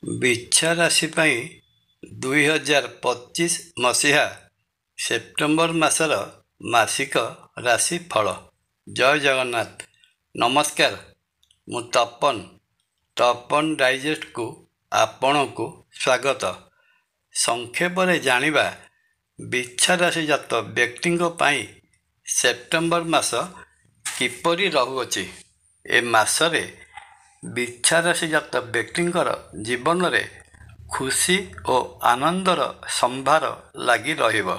ବିଛା ରାଶି ପାଇଁ 2025 ମସିହା ସେପ୍ଟେମ୍ବର ମାସର ମାସିକ ରାଶି ଫଳ। ଜୟ ଜଗନ୍ନାଥ। ନମସ୍କାର, ମୁଁ ତପନ ଡାଇଜେଷ୍ଟକୁ ଆପଣଙ୍କୁ ସ୍ୱାଗତ। ସଂକ୍ଷେପରେ ଜାଣିବା ବିଛା ରାଶି ଜାତ ବ୍ୟକ୍ତିଙ୍କ ପାଇଁ ସେପ୍ଟେମ୍ବର ମାସ କିପରି ରହୁଅଛି। ଏ ମାସରେ ବିଛା ରାଶି ଜାତ ବ୍ୟକ୍ତିଙ୍କର ଜୀବନରେ ଖୁସି ଓ ଆନନ୍ଦର ସମ୍ଭାର ଲାଗି ରହିବ।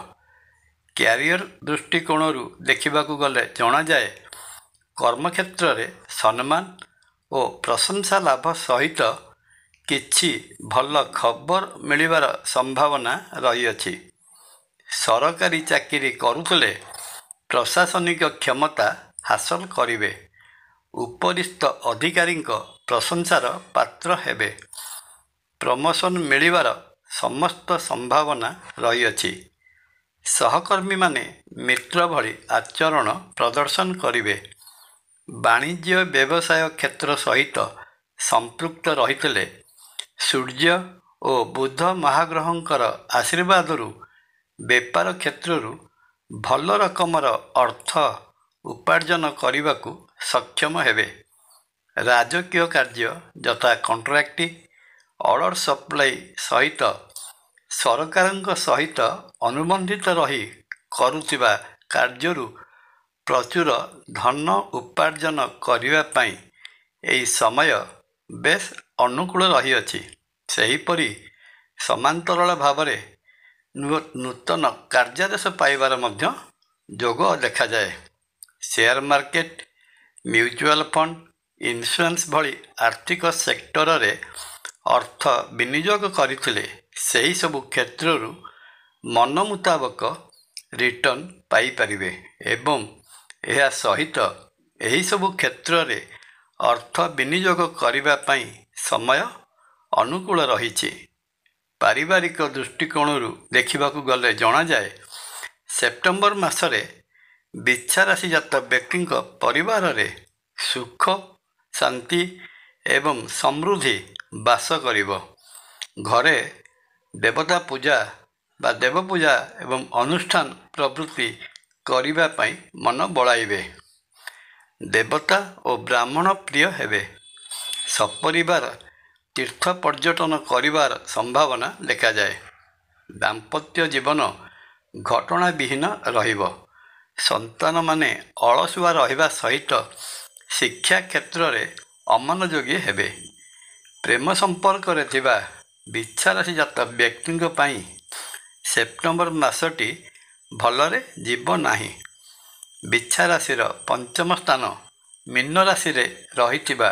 କ୍ୟାରିୟର ଦୃଷ୍ଟିକୋଣରୁ ଦେଖିବାକୁ ଗଲେ ଜଣାଯାଏ, କର୍ମକ୍ଷେତ୍ରରେ ସମ୍ମାନ ଓ ପ୍ରଶଂସା ଲାଭ ସହିତ କିଛି ଭଲ ଖବର ମିଳିବାର ସମ୍ଭାବନା ରହିଅଛି। ସରକାରୀ ଚାକିରି କରୁଥିଲେ ପ୍ରଶାସନିକ କ୍ଷମତା ହାସଲ କରିବେ। ଉପରିସ୍ଥ ଅଧିକାରୀଙ୍କ ପ୍ରଶଂସାର ପାତ୍ର ହେବେ। ପ୍ରମୋସନ୍ ମିଳିବାର ସମସ୍ତ ସମ୍ଭାବନା ରହିଅଛି। ସହକର୍ମୀମାନେ ମିତ୍ର ଭଳି ଆଚରଣ ପ୍ରଦର୍ଶନ କରିବେ। ବାଣିଜ୍ୟ ବ୍ୟବସାୟ କ୍ଷେତ୍ର ସହିତ ସମ୍ପୃକ୍ତ ରହିଥିଲେ ସୂର୍ଯ୍ୟ ଓ ବୁଧ ମହାଗ୍ରହଙ୍କର ଆଶୀର୍ବାଦରୁ ବେପାର କ୍ଷେତ୍ରରୁ ଭଲ ରକମର ଅର୍ଥ ଉପାର୍ଜନ କରିବାକୁ ସକ୍ଷମ ହେବେ। ରାଜକୀୟ କାର୍ଯ୍ୟ ଯଥା କଣ୍ଟ୍ରାକ୍ଟ, ଅର୍ଡ଼ର ସପ୍ଲାଇ ସହିତ ସରକାରଙ୍କ ସହିତ ଅନୁବନ୍ଧିତ ରହି କରୁଥିବା କାର୍ଯ୍ୟରୁ ପ୍ରଚୁର ଧନ ଉପାର୍ଜନ କରିବା ପାଇଁ ଏହି ସମୟ ବେଶ ଅନୁକୂଳ ରହିଅଛି। ସେହିପରି ସମାନ୍ତରାଳ ଭାବରେ ନୂତନ କାର୍ଯ୍ୟାଦେଶ ପାଇବାର ମଧ୍ୟ ଯୋଗ ଦେଖାଯାଏ। Share market, mutual fund, insurance ଭଳି ଆର୍ଥିକ ସେକ୍ଟରରେ ଅର୍ଥ ବିନିଯୋଗ କରିଥିଲେ ସେହିସବୁ କ୍ଷେତ୍ରରୁ ମନ ମୁତାବକ ରିଟର୍ଣ୍ଣ ପାଇପାରିବେ ଏବଂ ଏହା ସହିତ ଏହିସବୁ କ୍ଷେତ୍ରରେ ଅର୍ଥ ବିନିଯୋଗ କରିବା ପାଇଁ ସମୟ ଅନୁକୂଳ ରହିଛି। ପାରିବାରିକ ଦୃଷ୍ଟିକୋଣରୁ ଦେଖିବାକୁ ଗଲେ ଜଣାଯାଏ, ସେପ୍ଟେମ୍ବର ମାସରେ ବିଛା ରାଶି ଜାତ ବ୍ୟକ୍ତିଙ୍କ ପରିବାରରେ ସୁଖ, ଶାନ୍ତି ଏବଂ ସମୃଦ୍ଧି ବାସ କରିବ। ଘରେ ଦେବତା ପୂଜା ବା ଦେବପୂଜା ଏବଂ ଅନୁଷ୍ଠାନ ପ୍ରଭୃତି କରିବା ପାଇଁ ମନ ବଳାଇବେ। ଦେବତା ଓ ବ୍ରାହ୍ମଣ ପ୍ରିୟ ହେବେ। ସପରିବାର ତୀର୍ଥ ପର୍ଯ୍ୟଟନ କରିବାର ସମ୍ଭାବନା ଦେଖାଯାଏ। ଦାମ୍ପତ୍ୟ ଜୀବନ ଘଟଣାବିହୀନ ରହିବ। ସନ୍ତାନମାନେ ଅଳସୁଆ ରହିବା ସହିତ ଶିକ୍ଷା କ୍ଷେତ୍ରରେ ଅମନୋଯୋଗୀ ହେବେ। ପ୍ରେମ ସମ୍ପର୍କରେ ଥିବା ବିଛା ରାଶି ଜାତ ବ୍ୟକ୍ତିଙ୍କ ପାଇଁ ସେପ୍ଟେମ୍ବର ମାସଟି ଭଲରେ ଯିବ ନାହିଁ। ବିଛା ରାଶିର ପଞ୍ଚମ ସ୍ଥାନ ମୀନ ରାଶିରେ ରହିଥିବା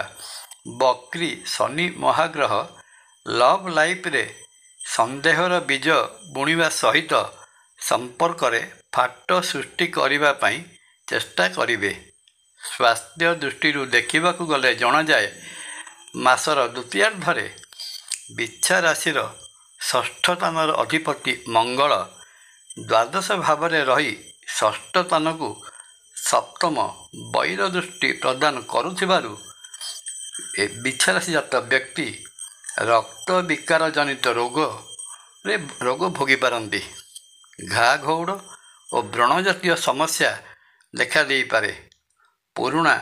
ବକ୍ରୀ ଶନି ମହାଗ୍ରହ ଲଭ୍ ଲାଇଫରେ ସନ୍ଦେହର ବୀଜ ବୁଣିବା ସହିତ ସମ୍ପର୍କରେ ଫାଟ ସୃଷ୍ଟି କରିବା ପାଇଁ ଚେଷ୍ଟା କରିବେ। ସ୍ୱାସ୍ଥ୍ୟ ଦୃଷ୍ଟିରୁ ଦେଖିବାକୁ ଗଲେ ଜଣାଯାଏ, ମାସର ଦ୍ୱିତୀୟାର୍ଦ୍ଧରେ ବିଛା ରାଶିର ଷଷ୍ଠ ସ୍ଥାନର ଅଧିପତି ମଙ୍ଗଳ ଦ୍ୱାଦଶ ଭାବରେ ରହି ଷଷ୍ଠ ସ୍ଥାନକୁ ସପ୍ତମ ବୈର ଦୃଷ୍ଟି ପ୍ରଦାନ କରୁଥିବାରୁ ବିଛା ରାଶି ଜାତ ବ୍ୟକ୍ତି ରକ୍ତ ବିକାର ଜନିତ ରୋଗ ଭୋଗିପାରନ୍ତି। ଘା ଘଉଡ଼ ଓ ବ୍ରଣ ଜାତୀୟ ସମସ୍ୟା ଦେଖା ଦେଇପାରେ। ପୁରୁଣା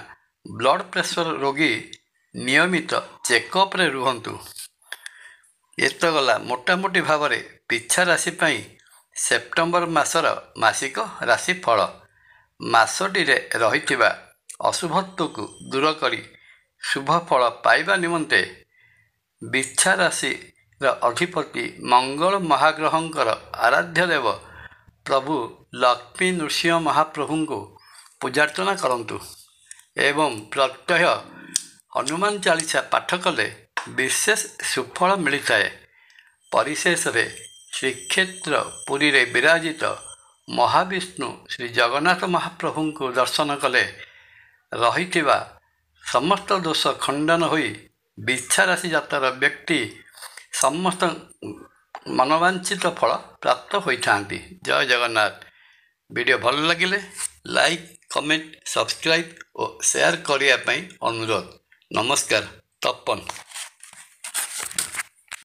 ବ୍ଲଡ଼ ପ୍ରେସର ରୋଗୀ ନିୟମିତ ଚେକଅପ୍ରେ ରୁହନ୍ତୁ। ଏତଗଲା ମୋଟାମୋଟି ଭାବରେ ବିଛା ରାଶି ପାଇଁ ସେପ୍ଟେମ୍ବର ମାସର ମାସିକ ରାଶି ଫଳ। ମାସଟିରେ ରହିଥିବା ଅଶୁଭତ୍ୱକୁ ଦୂର କରି ଶୁଭ ଫଳ ପାଇବା ନିମନ୍ତେ ବିଛା ରାଶିର ଅଧିପତି ମଙ୍ଗଳ ମହାଗ୍ରହଙ୍କର ଆରାଧ୍ୟ ଦେବ ପ୍ରଭୁ ଲକ୍ଷ୍ମୀ ନୃସିଂହ ମହାପ୍ରଭୁଙ୍କୁ ପୂଜାର୍ଚ୍ଚନା କରନ୍ତୁ ଏବଂ ପ୍ରତ୍ୟହ ହନୁମାନ ଚାଳିସା ପାଠ କଲେ ବିଶେଷ ସୁଫଳ ମିଳିଥାଏ। ପରିଶେଷରେ ଶ୍ରୀକ୍ଷେତ୍ର ପୁରୀରେ ବିରାଜିତ ମହାବିଷ୍ଣୁ ଶ୍ରୀ ଜଗନ୍ନାଥ ମହାପ୍ରଭୁଙ୍କୁ ଦର୍ଶନ କଲେ ରହିଥିବା ସମସ୍ତ ଦୋଷ ଖଣ୍ଡନ ହୋଇ ବିଛା ରାଶି ଜାତର ବ୍ୟକ୍ତି ସମସ୍ତ ମନୋବାଞ୍ଛିତ ଫଳ ପ୍ରାପ୍ତ ହୋଇଥାନ୍ତି। ଜୟ ଜଗନ୍ନାଥ। ଭିଡ଼ିଓ ଭଲ ଲାଗିଲେ ଲାଇକ୍, କମେଣ୍ଟ, ସବସ୍କ୍ରାଇବ୍ ଓ ସେୟାର କରିବା ପାଇଁ ଅନୁରୋଧ। ନମସ୍କାର। ତପନ।